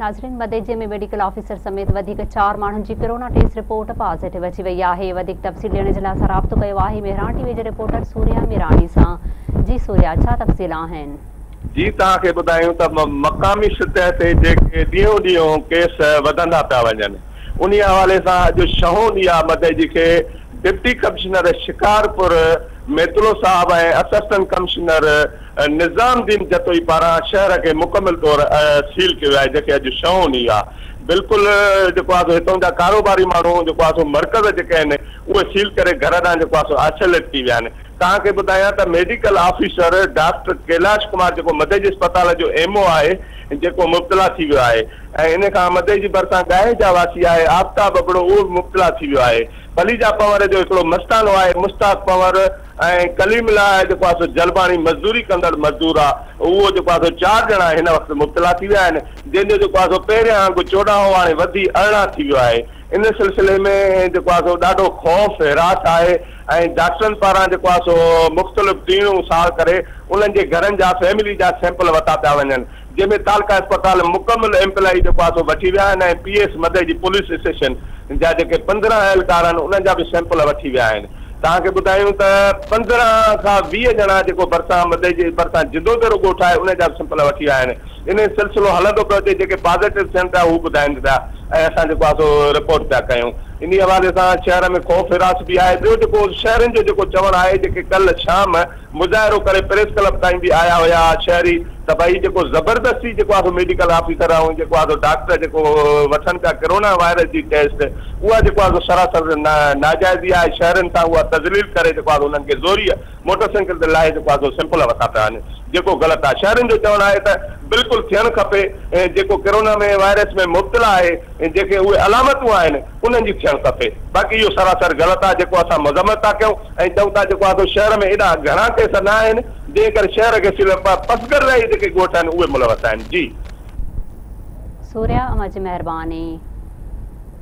नाज़रीन, मदइजे में medical officer समेत 4 माण्हुनि जी कोरोना टेस्ट रिपोर्ट पॉजिटिव अची वई आहे। वधीक तफ़सील ॾियण जे लाइ असां राब्तो कयो आहे मेराणी टीवी जे रिपोर्टर सूर्या मीराणी सां। जी सूर्या, छा तफ़सील आहिनि? जी तव्हांखे ॿुधायूं त मक़ामी सतह ते जेके ॾींहों ॾींहों केस वधंदा पिया वञनि, उन हवाले सां अॼु छहों ॾींहुं आहे मदइजी खे डिप्टी कमिश्नर शिकारपुर मेतलो साहब ऐं असिस्टेंट कमिश्नर निज़ामुद्दीन जतोई पारां शहर खे मुकमिल तौर सील कयो आहे, जेके अॼु छहों ॾींहुं आहे। बिल्कुलु जेको आहे हितां जा कारोबारी माण्हू जेको आहे मर्कज़ जेके आहिनि उहे सील करे घर ॾांहुं जेको आहे आइसोलेट थी विया आहिनि। तव्हांखे ॿुधायां त medical officer doctor Kailash Kumar जेको मदइजी अस्पताल जो एमओ आहे, जेको मुब्तला थी वियो आहे ऐं इन खां मदइजी भरिसां गाए जा वासी आहे आफ्ताब बबड़ो, उहो मुब्तला थी वियो आहे। पलीजा पंवर जो हिकिड़ो मस्तानो आहे मुश्ताक पंवर ऐं कलीमला जेको आहे जलबाणी मज़दूरी कंदड़ मज़दूर आहे, उहो जेको आहे 4 ॼणा हिन वक़्तु मुब्तला थी विया आहिनि, जंहिंजो जेको आहे पहिरियां 14 हो हाणे वधी 18 थी वियो आहे। इन सिलसिले में जेको आहे ॾाढो ख़ौफ़ हिरास आहे ऐं डॉक्टरनि पारां जेको आहे मुख़्तलिफ़ टीमूं सार करे उन्हनि जे घरनि जा फैमिली जा सैंपल वरिता पिया वञनि, जंहिंमें तालका अस्पताल मुकमिल एम्प्लॉई जेको आहे वठी विया आहिनि ऐं PS मदइजी पुलिस स्टेशन जा जेके 15 एहलकार आहिनि उन्हनि जा बि सैंपल वठी विया आहिनि। तव्हांखे ॿुधायूं त 15 खां 20 ॼणा जेको भरिसां मदइजी भरिसां जिदो ॻोठ आहे उन जा बि सैंपल वठी विया आहिनि। इन सिलसिलो हलंदो पियो अचे, जेके पॉज़िटिव थियनि था हू ॿुधाइनि था ऐं असां जेको आहे रिपोर्ट पिया कयूं। इन हवाले सां शहर में ख़ौफ़ हिरास बि आहे। ॿियो जेको शहरनि जो जेको चवणु आहे, जेके कल्ह शाम मुज़ाहिरो करे प्रेस क्लब ताईं बि आया हुया शहरी, त भई जेको ज़बरदस्ती जेको आहे मेडिकल ऑफिसर ऐं जेको आहे डॉक्टर जेको वठनि पिया कोरोना वायरस जी टेस्ट, उहा जेको आहे सरासर नाजाइज़ी आहे। शहरनि सां उहा तज़लील करे जेको आहे उन्हनि खे ज़ोरी मोटरसाइकिल ते लाइ जेको आहे सैंपल वरिता पिया आहिनि, जेको ग़लति आहे। शहरनि जो चवणु आहे त बिल्कुलु थियणु खपे ऐं जेको कोरोना में वायरस में मुब्तला आहे ऐं जेके उहे अलामतूं आहिनि उन्हनि जी थियणु खपे। बाक़ी इहो सरासर ग़लति आहे, जेको असां मज़म्मत था कयूं ऐं चऊं था जेको आहे शहर में एॾा घणा केस न आहिनि, जंहिं करे शहर खे सिर्फ़ु पसगर रही जेके ॻोठ आहिनि उहे मुलवस आहिनि। जी सूर्या, अमा जी महिरबानी।